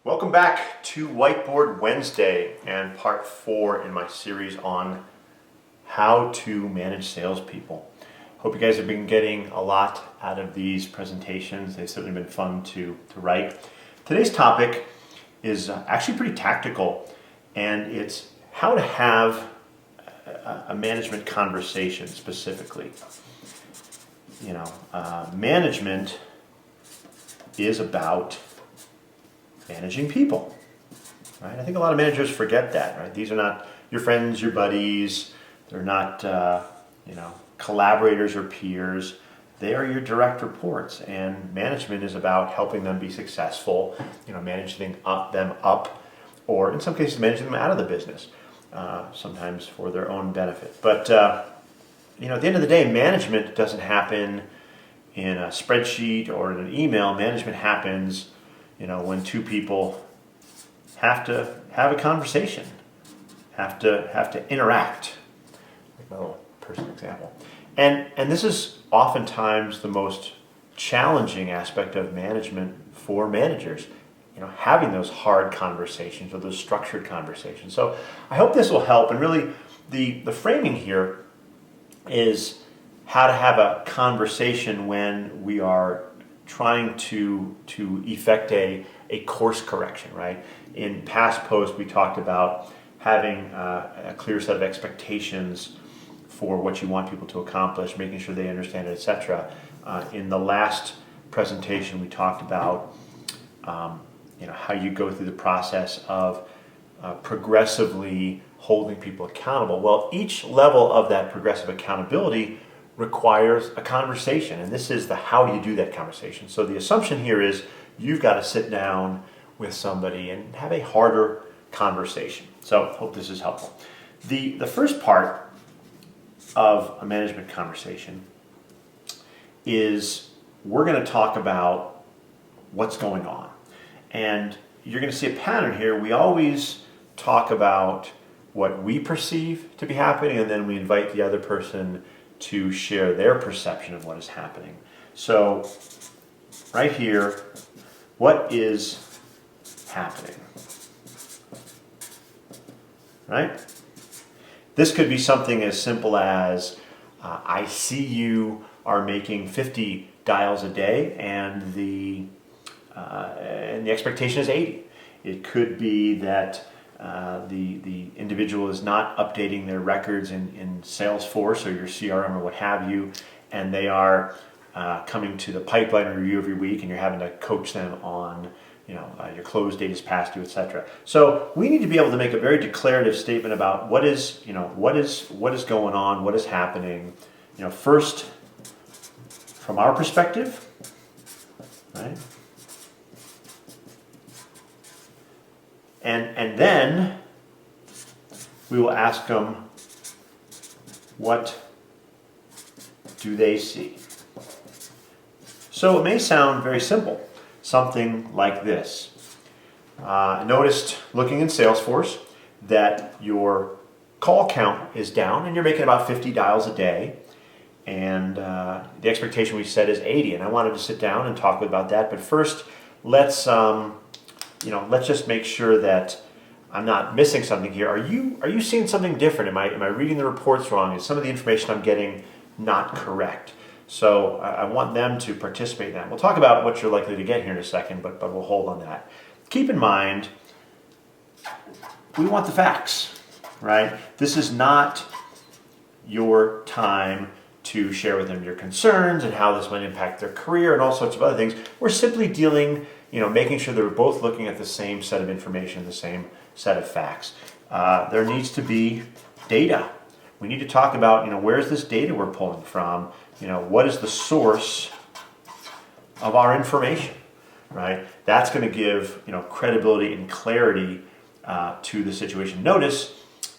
Welcome back to Whiteboard Wednesday and part 4 in my series on how to manage salespeople. Hope you guys have been getting a lot out of these presentations. They've certainly been fun to write. Today's topic is actually pretty tactical, and it's how to have a management conversation specifically. Management is about managing people, right? I think a lot of managers forget that, right? These are not your friends, your buddies. They're not, collaborators or peers. They are your direct reports, and management is about helping them be successful, managing them up, or in some cases, managing them out of the business, sometimes for their own benefit. But, at the end of the day, management doesn't happen in a spreadsheet or in an email. Management happens when two people have to have a conversation, have to interact, like my little personal example. And this is oftentimes the most challenging aspect of management for managers, having those hard conversations or those structured conversations. So I hope this will help. And really the framing here is how to have a conversation when we are trying to effect a course correction, right? In past posts, we talked about having a clear set of expectations for what you want people to accomplish, making sure they understand it, etc. In the last presentation, we talked about how you go through the process of progressively holding people accountable. Well, each level of that progressive accountability requires a conversation, and this is the how do you do that conversation. So the assumption here is you've got to sit down with somebody and have a harder conversation. So hope this is helpful. The first part of a management conversation is we're going to talk about what's going on. And you're going to see a pattern here. We always talk about what we perceive to be happening, and then we invite the other person to share their perception of what is happening. So right here, what is happening? Right? This could be something as simple as I see you are making 50 dials a day, and the expectation is 80. It could be that the individual is not updating their records in Salesforce or your CRM or what have you, and they are coming to the pipeline review every week, and you're having to coach them on your close date is past due, etc. So we need to be able to make a very declarative statement about what is going on, what is happening. First from our perspective, right? And then we will ask them, what do they see? So it may sound very simple, something like this. I noticed looking in Salesforce that your call count is down and you're making about 50 dials a day, and the expectation we set is 80, and I wanted to sit down and talk about that. But first, let's just make sure that I'm not missing something here. Are you seeing something different? Am I reading the reports wrong? Is some of the information I'm getting not correct? So I want them to participate in that. We'll talk about what you're likely to get here in a second, but we'll hold on that. Keep in mind, we want the facts, right? This is not your time to share with them your concerns and how this might impact their career and all sorts of other things. We're simply dealing, making sure that we're both looking at the same set of information, the same set of facts. There needs to be data. We need to talk about, where's this data we're pulling from? What is the source of our information, right? That's going to give, credibility and clarity to the situation. Notice,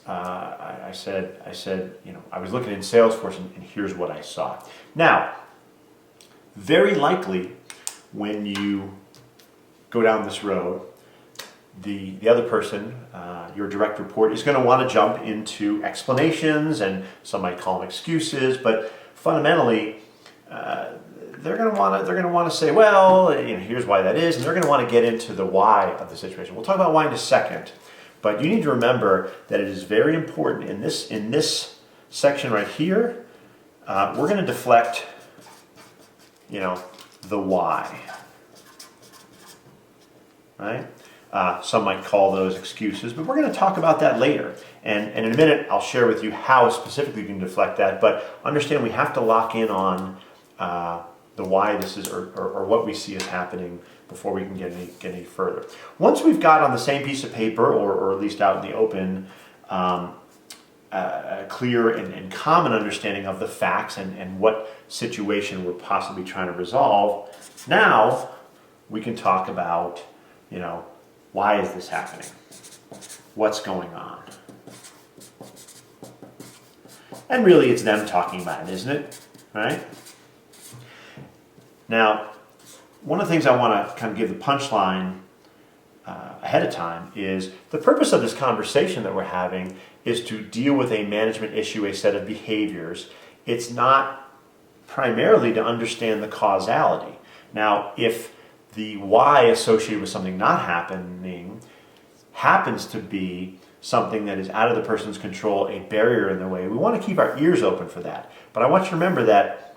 I said, I was looking in Salesforce and here's what I saw. Now, very likely when you go down this road, the other person, your direct report, is going to want to jump into explanations, and some might call them excuses, but fundamentally, they're going to want to say, well, here's why that is, and they're going to want to get into the why of the situation. We'll talk about why in a second, but you need to remember that it is very important in this section right here. We're going to deflect, the why, right? Some might call those excuses, but we're going to talk about that later. And in a minute, I'll share with you how specifically you can deflect that. But understand we have to lock in on the why this is, or what we see is happening before we can get any further. Once we've got on the same piece of paper, or at least out in the open, a clear and common understanding of the facts and what situation we're possibly trying to resolve, now we can talk about, why is this happening? What's going on? And really it's them talking about it, isn't it? Right? Now, one of the things I want to kind of give the punchline ahead of time is the purpose of this conversation that we're having is to deal with a management issue, a set of behaviors. It's not primarily to understand the causality. Now, if the why associated with something not happening happens to be something that is out of the person's control, a barrier in their way, we want to keep our ears open for that. But I want you to remember that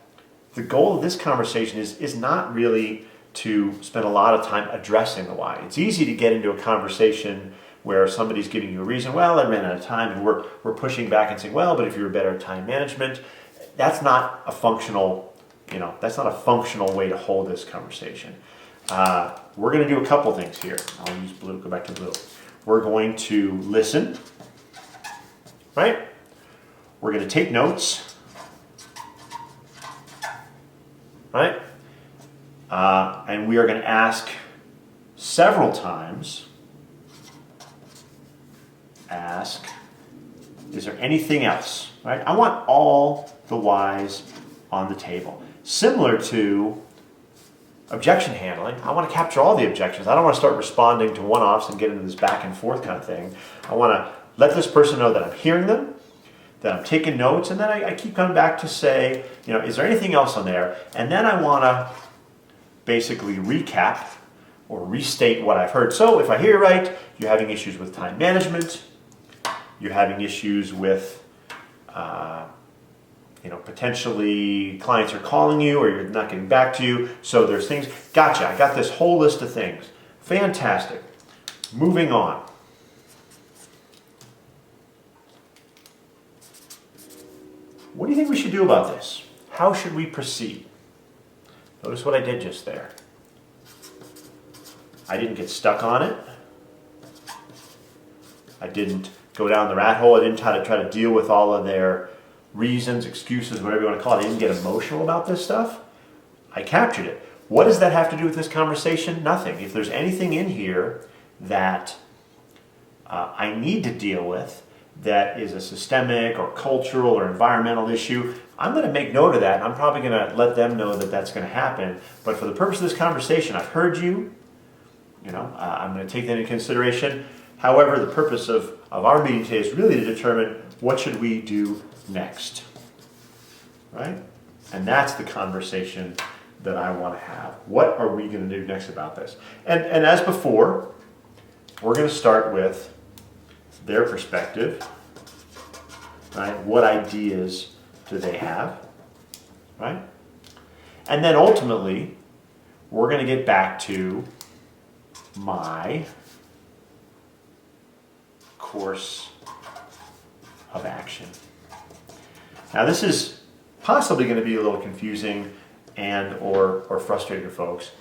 the goal of this conversation is not really to spend a lot of time addressing the why. It's easy to get into a conversation where somebody's giving you a reason, well, I ran out of time, and we're pushing back and saying, well, but if you're better at time management, that's not a functional way to hold this conversation. We're going to do a couple things here. I'll use blue, go back to blue. We're going to listen, right? We're going to take notes, right? And we are going to ask several times, is there anything else, right? I want all the whys on the table. Similar to objection handling, I want to capture all the objections. I don't want to start responding to one-offs and get into this back and forth kind of thing. I want to let this person know that I'm hearing them, that I'm taking notes, and then I keep coming back to say, is there anything else on there? And then I want to basically recap or restate what I've heard. So if I hear right, you're having issues with time management, you're having issues with potentially clients are calling you or you're not getting back to you. So there's things, gotcha, I got this whole list of things. Fantastic. Moving on. What do you think we should do about this? How should we proceed? Notice what I did just there. I didn't get stuck on it. I didn't go down the rat hole. I didn't try to deal with all of their reasons, excuses, whatever you want to call it. I didn't get emotional about this stuff. I captured it. What does that have to do with this conversation? Nothing. If there's anything in here that I need to deal with that is a systemic or cultural or environmental issue, I'm going to make note of that. And I'm probably going to let them know that that's going to happen. But for the purpose of this conversation, I've heard you. I'm going to take that into consideration. However, the purpose of our meeting today is really to determine what should we do next, right? And that's the conversation that I want to have. What are we going to do next about this? And as before, we're going to start with their perspective, right? What ideas do they have, right? And then ultimately, we're going to get back to my course of action. Now this is possibly going to be a little confusing and or frustrating to folks.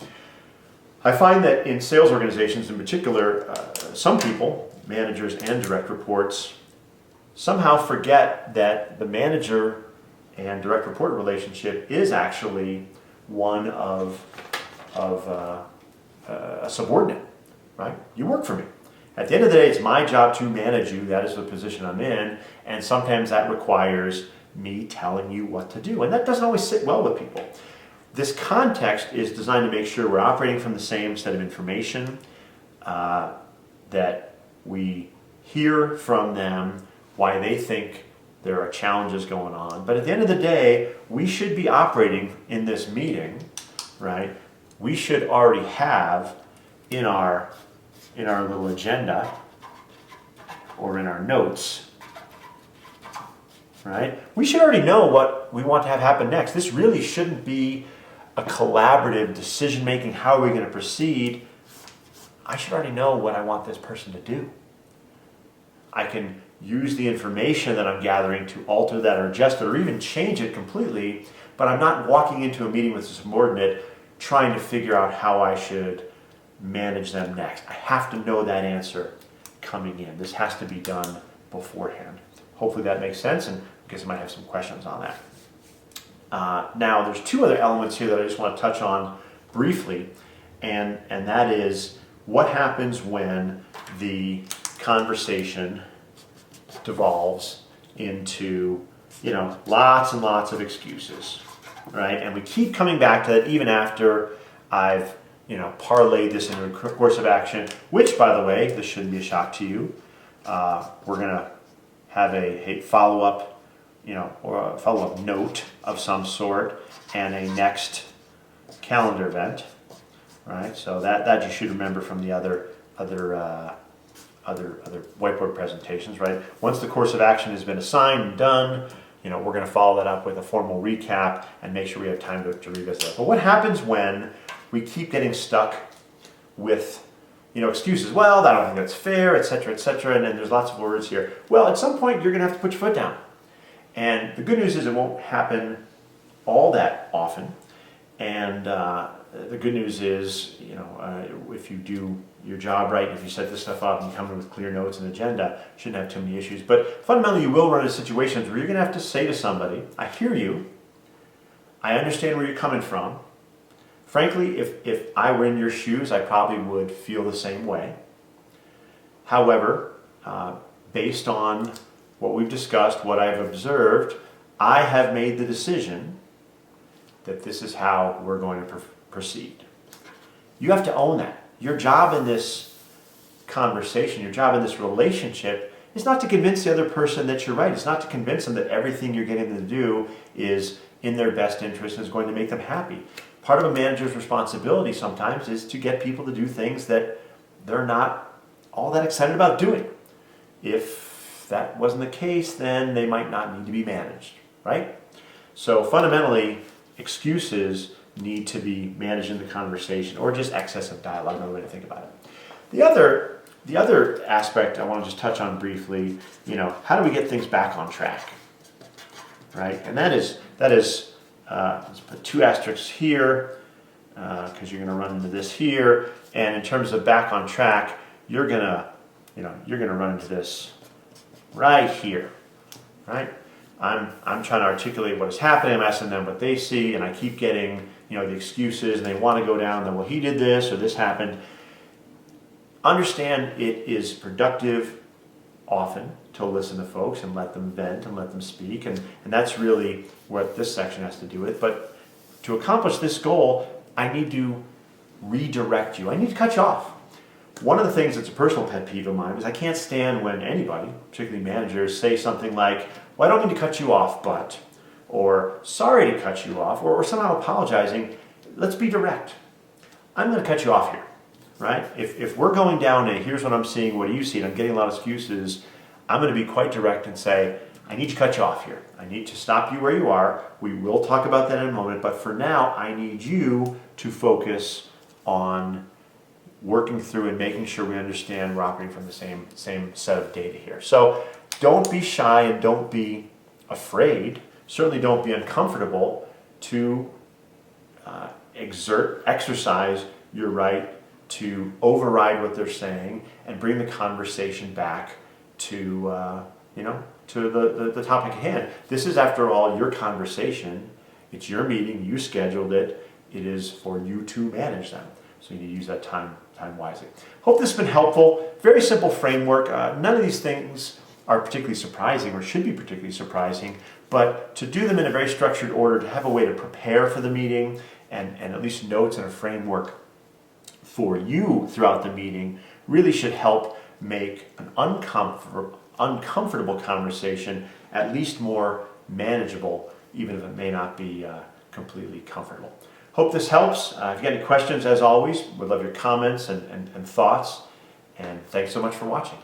I find that in sales organizations in particular, some people, managers and direct reports, somehow forget that the manager and direct report relationship is actually one of a subordinate, right? You work for me. At the end of the day, it's my job to manage you. That is the position I'm in. And sometimes that requires me telling you what to do. And that doesn't always sit well with people. This context is designed to make sure we're operating from the same set of information, that we hear from them why they think there are challenges going on. But at the end of the day, we should be operating in this meeting right, we should already have in our little agenda or in our notes, right? We should already know what we want to have happen next. This really shouldn't be a collaborative decision-making. How are we going to proceed? I should already know what I want this person to do. I can use the information that I'm gathering to alter that or adjust it or even change it completely, but I'm not walking into a meeting with a subordinate trying to figure out how I should manage them next. I have to know that answer coming in. This has to be done beforehand. Hopefully that makes sense, and I guess I might have some questions on that. Now, there's two other elements here that I just want to touch on briefly, and that is what happens when the conversation devolves into, lots and lots of excuses, right? And we keep coming back to that even after I've, parlayed this into a course of action, which, by the way, this shouldn't be a shock to you. We're going to have a follow-up, or a follow-up note of some sort and a next calendar event, right? So that you should remember from the other whiteboard presentations, right? Once the course of action has been assigned and done, we're going to follow that up with a formal recap and make sure we have time to revisit it. But what happens when we keep getting stuck with, excuses? Well, I don't think that's fair, et cetera, and then there's lots of words here. Well, at some point, you're going to have to put your foot down. And the good news is it won't happen all that often. And the good news is, if you do your job right, if you set this stuff up and you come in with clear notes and agenda, shouldn't have too many issues. But fundamentally, you will run into situations where you're going to have to say to somebody, I hear you, I understand where you're coming from. Frankly, if I were in your shoes, I probably would feel the same way. However, based on what we've discussed, what I've observed, I have made the decision that this is how we're going to proceed. You have to own that. Your job in this conversation, your job in this relationship is not to convince the other person that you're right. It's not to convince them that everything you're getting them to do is in their best interest and is going to make them happy. Part of a manager's responsibility sometimes is to get people to do things that they're not all that excited about doing. If that wasn't the case, then they might not need to be managed, right? So fundamentally, excuses need to be managed in the conversation, or just excessive dialogue, another way to think about it. The other aspect I want to just touch on briefly, how do we get things back on track, right? And that is let's put 2 asterisks here, because you're going to run into this here. And in terms of back on track, you're going to run into this right here, right? I'm trying to articulate what is happening. I'm asking them what they see, and I keep getting, the excuses, and they want to go down. Then, well, he did this or this happened. Understand it is productive often to listen to folks and let them vent and let them speak, and that's really what this section has to do with. But to accomplish this goal, I need to redirect you. I need to cut you off. One of the things that's a personal pet peeve of mine is I can't stand when anybody, particularly managers, say something like, well, I don't mean to cut you off, but, or sorry to cut you off, or somehow apologizing. Let's be direct. I'm going to cut you off here, right? If we're going down a here's what I'm seeing, what do you see, and I'm getting a lot of excuses, I'm going to be quite direct and say, I need to cut you off here. I need to stop you where you are. We will talk about that in a moment, but for now, I need you to focus on working through and making sure we understand we're operating from the same set of data here. So don't be shy and don't be afraid. Certainly don't be uncomfortable to exercise your right to override what they're saying and bring the conversation back to the topic at hand. This is, after all, your conversation. It's your meeting. You scheduled it. It is for you to manage them. So you need to use that time wisely. Hope this has been helpful. Very simple framework. None of these things are particularly surprising or should be particularly surprising, but to do them in a very structured order, to have a way to prepare for the meeting and at least notes and a framework for you throughout the meeting really should help make an uncomfortable conversation at least more manageable, even if it may not be completely comfortable. Hope this helps. If you got any questions, as always, we'd love your comments and thoughts. And thanks so much for watching.